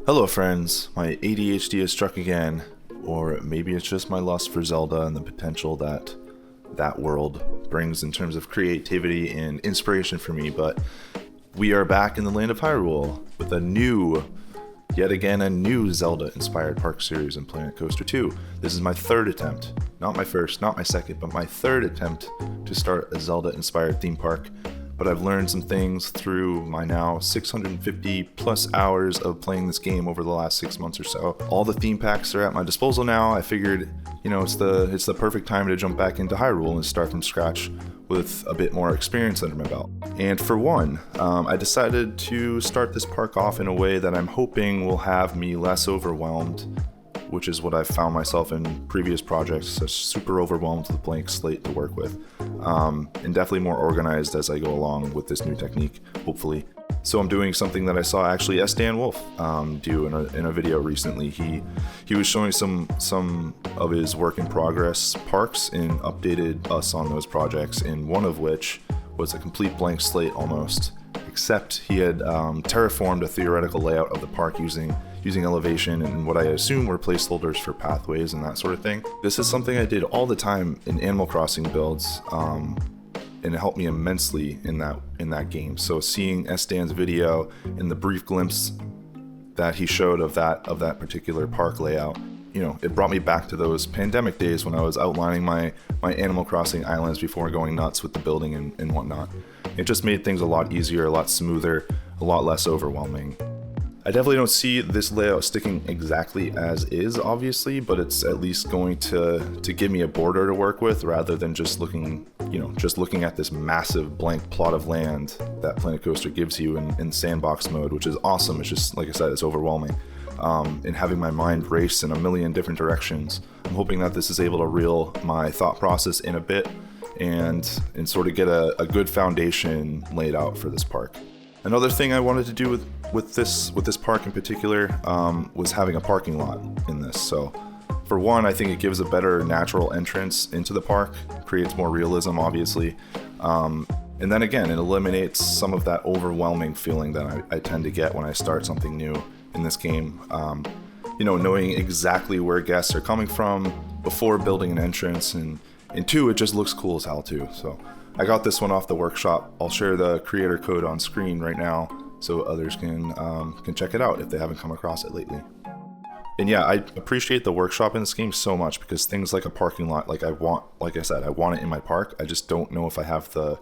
Hello friends, my ADHD has struck again, or maybe it's just my lust for Zelda and the potential that that world brings in terms of creativity and inspiration for me, but we are back in the land of Hyrule with yet again a new Zelda-inspired park series in Planet Coaster 2. This is my third attempt, not my first, not my second, but my third attempt to start a Zelda-inspired theme park. But I've learned some things through my now 650 plus hours of playing this game over the last 6 months or so. All the theme packs are at my disposal now. I figured, it's the perfect time to jump back into Hyrule and start from scratch with a bit more experience under my belt. And for one, I decided to start this park off in a way that I'm hoping will have me less overwhelmed, which is what I've found myself in previous projects, so super overwhelmed with a blank slate to work with, and definitely more organized as I go along with this new technique, hopefully. So I'm doing something that I saw actually Dan Wolf do in a video recently. He was showing some of his work in progress parks and updated us on those projects, and one of which was a complete blank slate almost, except he had terraformed a theoretical layout of the park using elevation and what I assume were placeholders for pathways and that sort of thing. This is something I did all the time in Animal Crossing builds, and it helped me immensely in that game. So seeing Dan's video and the brief glimpse that he showed of that particular park layout, it brought me back to those pandemic days when I was outlining my Animal Crossing islands before going nuts with the building and whatnot. It just made things a lot easier, a lot smoother, a lot less overwhelming. I definitely don't see this layout sticking exactly as is, obviously, but it's at least going to give me a border to work with rather than just looking at this massive blank plot of land that Planet Coaster gives you in sandbox mode, which is awesome. It's just, like I said, it's overwhelming. And having my mind race in a million different directions. I'm hoping that this is able to reel my thought process in a bit and sort of get a good foundation laid out for this park. Another thing I wanted to do with this park in particular was having a parking lot in this. So for one, I think it gives a better natural entrance into the park, creates more realism, obviously. And then again, it eliminates some of that overwhelming feeling that I tend to get when I start something new in this game. Knowing exactly where guests are coming from before building an entrance, and two, it just looks cool as hell too. So I got this one off the workshop. I'll share the creator code on screen right now so others can check it out if they haven't come across it lately. And yeah, I appreciate the workshop in this game so much because things like a parking lot, like I said, I want it in my park. I just don't know if I have the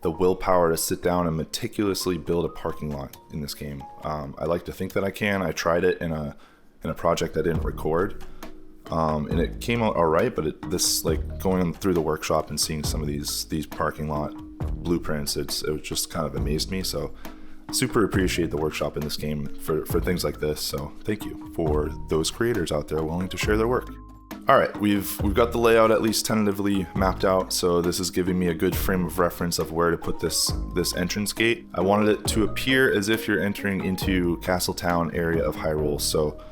willpower to sit down and meticulously build a parking lot in this game. I like to think that I can. I tried it in a project I didn't record. And it came out all right, but going through the workshop and seeing some of these parking lot blueprints, it just kind of amazed me. So super appreciate the workshop in this game for things like this. So thank you for those creators out there willing to share their work. All right, we've got the layout at least tentatively mapped out, so this is giving me a good frame of reference of where to put this entrance gate. I wanted it to appear as if you're entering into Castletown area of Hyrule. So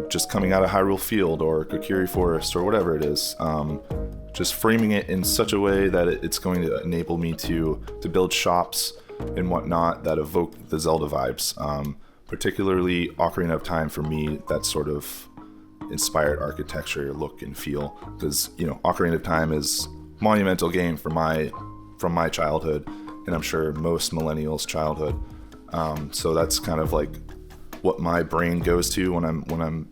just coming out of Hyrule Field or Kokiri Forest or whatever it is, just framing it in such a way that it's going to enable me to build shops and whatnot that evoke the Zelda vibes, particularly Ocarina of Time for me, that sort of inspired architecture, look and feel, because Ocarina of Time is a monumental game from my childhood, and I'm sure most millennials' childhood. So that's kind of like what my brain goes to when I'm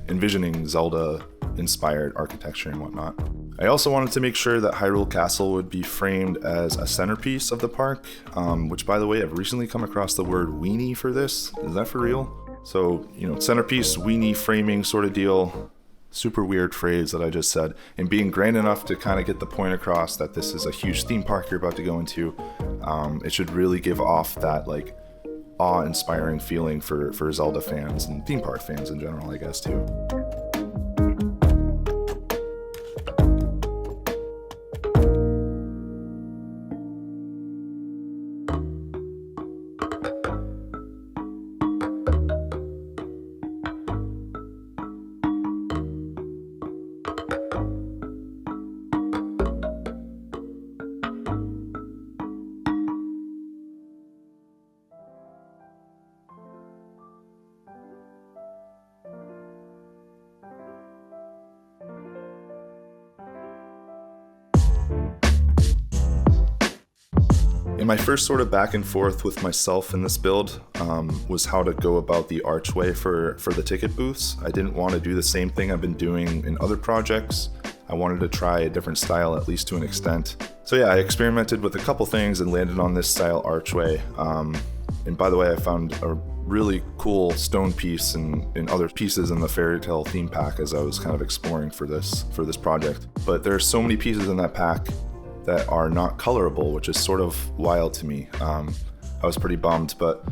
envisioning Zelda-inspired architecture and whatnot. I also wanted to make sure that Hyrule Castle would be framed as a centerpiece of the park, which, by the way, I've recently come across the word weenie for this. Is that for real? So, centerpiece, weenie framing sort of deal. Super weird phrase that I just said. And being grand enough to kind of get the point across that this is a huge theme park you're about to go into. It should really give off that, awe-inspiring feeling for Zelda fans and theme park fans in general, I guess, too. In my first sort of back and forth with myself in this build was how to go about the archway for the ticket booths. I didn't want to do the same thing I've been doing in other projects. I wanted to try a different style, at least to an extent. So yeah, I experimented with a couple things and landed on this style archway. And by the way, I found a really cool stone piece and other pieces in the Fairytale theme pack as I was kind of exploring for this project. But there are so many pieces in that pack that are not colorable, which is sort of wild to me. I was pretty bummed, but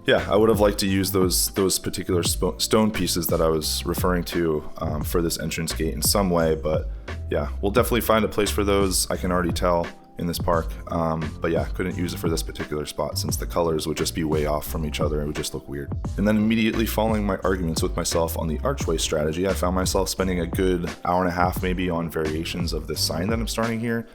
yeah, I would have liked to use those particular stone pieces that I was referring to for this entrance gate in some way, but yeah, we'll definitely find a place for those, I can already tell, in this park. But yeah, couldn't use it for this particular spot since the colors would just be way off from each other. It would just look weird. And then immediately following my arguments with myself on the archway strategy, I found myself spending a good hour and a half maybe on variations of this sign that I'm starting here.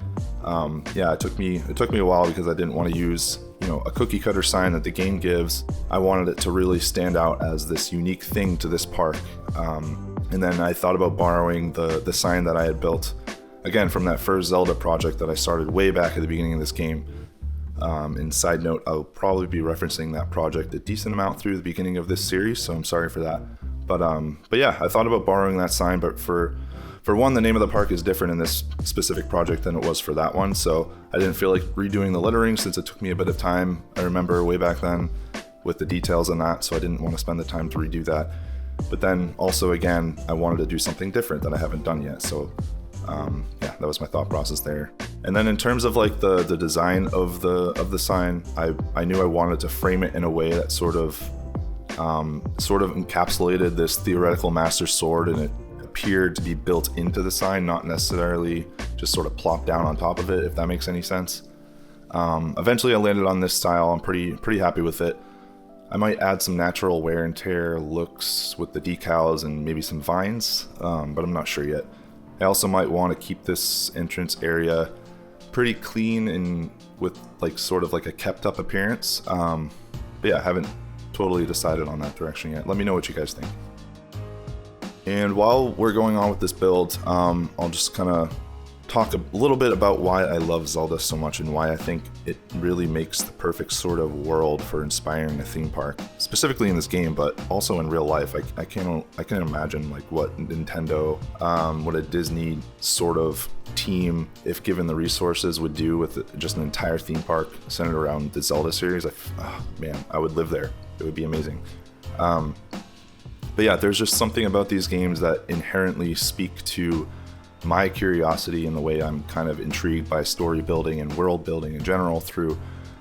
Yeah, it took me a while because I didn't want to use, you know, a cookie cutter sign that the game gives. I wanted it to really stand out as this unique thing to this park. And then I thought about borrowing the sign that I had built, again, from that first Zelda project that I started way back at the beginning of this game. And side note, I'll probably be referencing that project a decent amount through the beginning of this series, so I'm sorry for that. But yeah, I thought about borrowing that sign, but for one, the name of the park is different in this specific project than it was for that one, so I didn't feel like redoing the lettering since it took me a bit of time. I remember way back then with the details on that, so I didn't want to spend the time to redo that. But then also, again, I wanted to do something different that I haven't done yet, so yeah, that was my thought process there. And then in terms of like the design of the sign, I knew I wanted to frame it in a way that sort of encapsulated this theoretical master sword, and it appeared to be built into the sign, not necessarily just sort of plopped down on top of it, if that makes any sense. Eventually I landed on this style. I'm pretty happy with it. I might add some natural wear and tear looks with the decals and maybe some vines, but I'm not sure yet. I also might want to keep this entrance area pretty clean and with like sort of like a kept up appearance. But yeah, I haven't totally decided on that direction yet. Let me know what you guys think. And while we're going on with this build, I'll just kind of talk a little bit about why I love Zelda so much and why I think it really makes the perfect sort of world for inspiring a theme park, specifically in this game, but also in real life. I can imagine like what Nintendo, what a Disney sort of team, if given the resources, would do with just an entire theme park centered around the Zelda series. Man, I would live there. It would be amazing. But yeah, there's just something about these games that inherently speak to my curiosity in the way I'm kind of intrigued by story building and world building in general through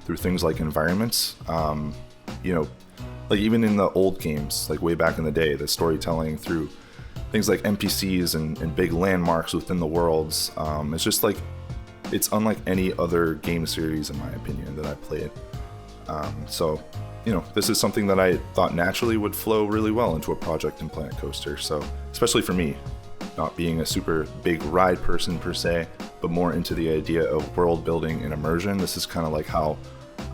things like environments. You know, like even in the old games, like way back in the day, the storytelling through things like NPCs and big landmarks within the worlds. It's just like, it's unlike any other game series, in my opinion, that I played. So, you know, this is something that I thought naturally would flow really well into a project in Planet Coaster. So, especially for me, not being a super big ride person per se, but more into the idea of world building and immersion. This is kind of like how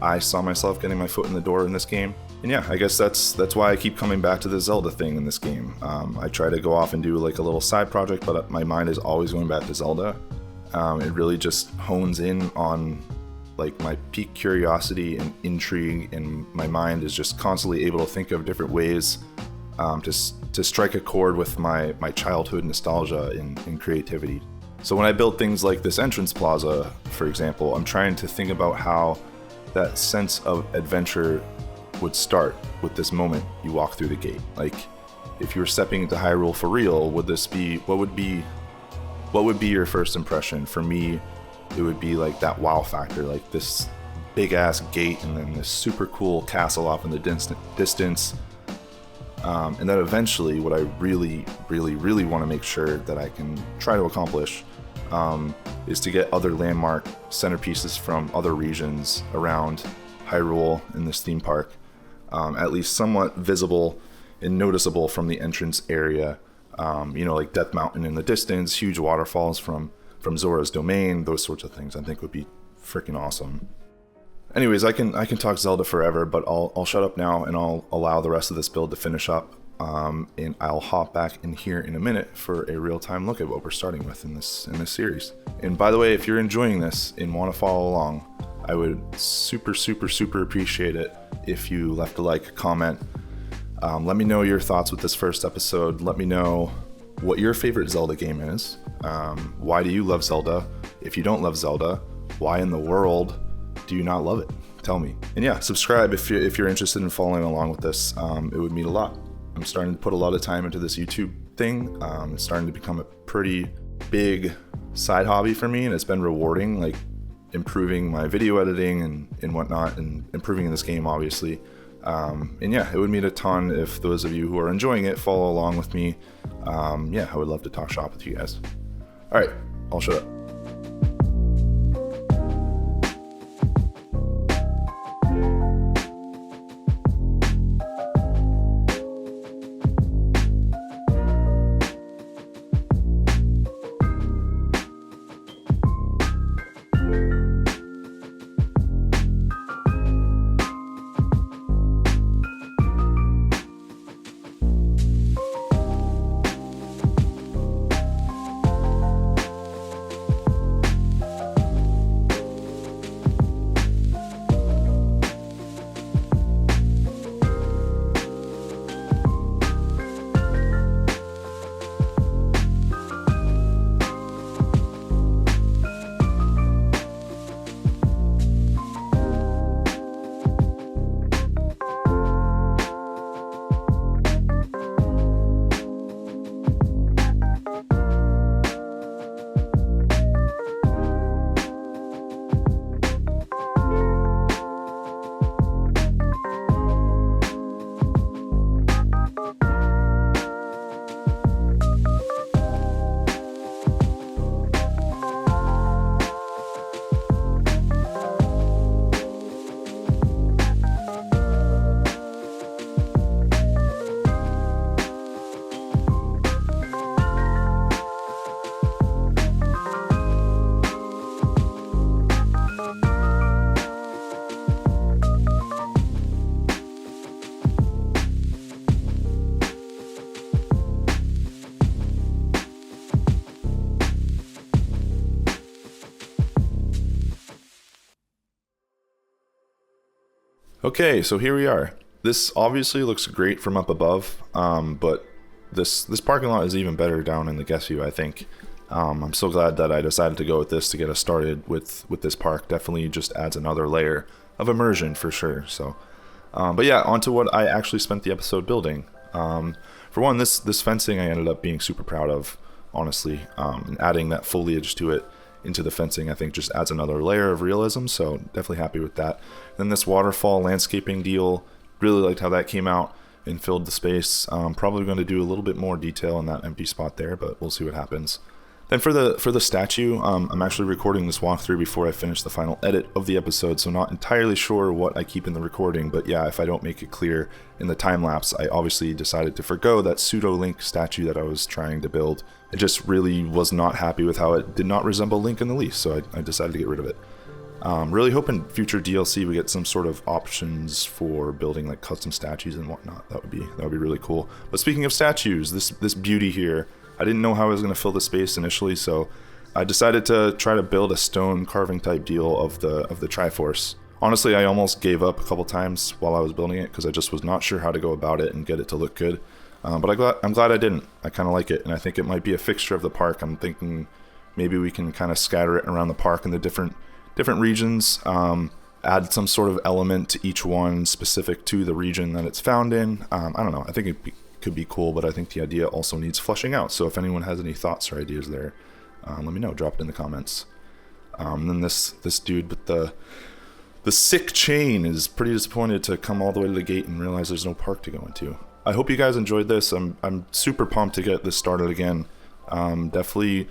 I saw myself getting my foot in the door in this game. And yeah, I guess that's why I keep coming back to the Zelda thing in this game. I try to go off and do like a little side project, but my mind is always going back to Zelda. It really just hones in on like my peak curiosity and intrigue, and my mind is just constantly able to think of different ways to strike a chord with my childhood nostalgia and creativity. So when I build things like this entrance plaza, for example, I'm trying to think about how that sense of adventure would start with this moment you walk through the gate. Like, if you were stepping into Hyrule for real, what would be your first impression? For me, it would be like that wow factor, like this big ass gate and then this super cool castle off in the distance. And then eventually what I really want to make sure that I can try to accomplish is to get other landmark centerpieces from other regions around Hyrule in this theme park, at least somewhat visible and noticeable from the entrance area. You know, like Death Mountain in the distance, huge waterfalls from Zora's Domain, those sorts of things I think would be freaking awesome. Anyways, I can talk Zelda forever, but I'll shut up now and I'll allow the rest of this build to finish up. and I'll hop back in here in a minute for a real-time look at what we're starting with in this series. And by the way, if you're enjoying this and want to follow along, I would super appreciate it if you left a like, comment. Let me know your thoughts with this first episode. Let me know what your favorite Zelda game is. Why do you love Zelda? If you don't love Zelda, why in the world do you not love it? Tell me. And yeah, subscribe if you're interested in following along with this. It would mean a lot. I'm starting to put a lot of time into this YouTube thing. It's starting to become a pretty big side hobby for me, and it's been rewarding, like improving my video editing and whatnot, and improving in this game, obviously. And yeah, it would mean a ton if those of you who are enjoying it follow along with me. Yeah, I would love to talk shop with you guys. All right, I'll shut up. Okay, so here we are. This obviously looks great from up above, but this parking lot is even better down in the guest view, I think. I'm so glad that I decided to go with this to get us started with this park. Definitely just adds another layer of immersion for sure. So, but yeah, onto what I actually spent the episode building. For one, this fencing I ended up being super proud of, honestly, and adding that foliage to it into the fencing I think just adds another layer of realism, so definitely happy with that. Then this waterfall landscaping deal, really liked how that came out and filled the space. Probably going to do a little bit more detail in that empty spot there, but we'll see what happens. Then for the statue, I'm actually recording this walkthrough before I finish the final edit of the episode, so not entirely sure what I keep in the recording, but yeah, if I don't make it clear in the time lapse, I obviously decided to forgo that pseudo-Link statue that I was trying to build. I just really was not happy with how it did not resemble Link in the least, so I decided to get rid of it. Really hoping future DLC we get some sort of options for building like custom statues and whatnot. That would be really cool. But speaking of statues, this beauty here, I didn't know how I was going to fill the space initially, so I decided to try to build a stone carving type deal of the Triforce. Honestly, I almost gave up a couple times while I was building it because I just was not sure how to go about it and get it to look good. But I'm glad I didn't. I kind of like it, and I think it might be a fixture of the park. I'm thinking maybe we can kind of scatter it around the park in the different regions, add some sort of element to each one specific to the region that it's found in. I don't know. I think it could be cool, but I think the idea also needs fleshing out. So if anyone has any thoughts or ideas there, let me know. Drop it in the comments. Then this dude with the sick chain is pretty disappointed to come all the way to the gate and realize there's no park to go into. I hope you guys enjoyed this. I'm super pumped to get this started again. Definitely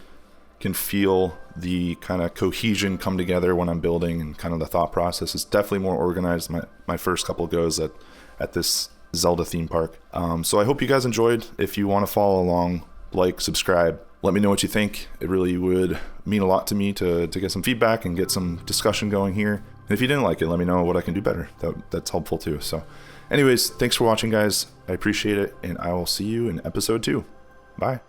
can feel the kind of cohesion come together when I'm building, and kind of the thought process is definitely more organized. My first couple goes at this Zelda theme park. So I hope you guys enjoyed. If you want to follow along, like, subscribe, let me know what you think. It really would mean a lot to me to get some feedback and get some discussion going here. And if you didn't like it, let me know what I can do better. That's helpful too. So anyways, thanks for watching, guys. I appreciate it, and I will see you in episode 2. Bye.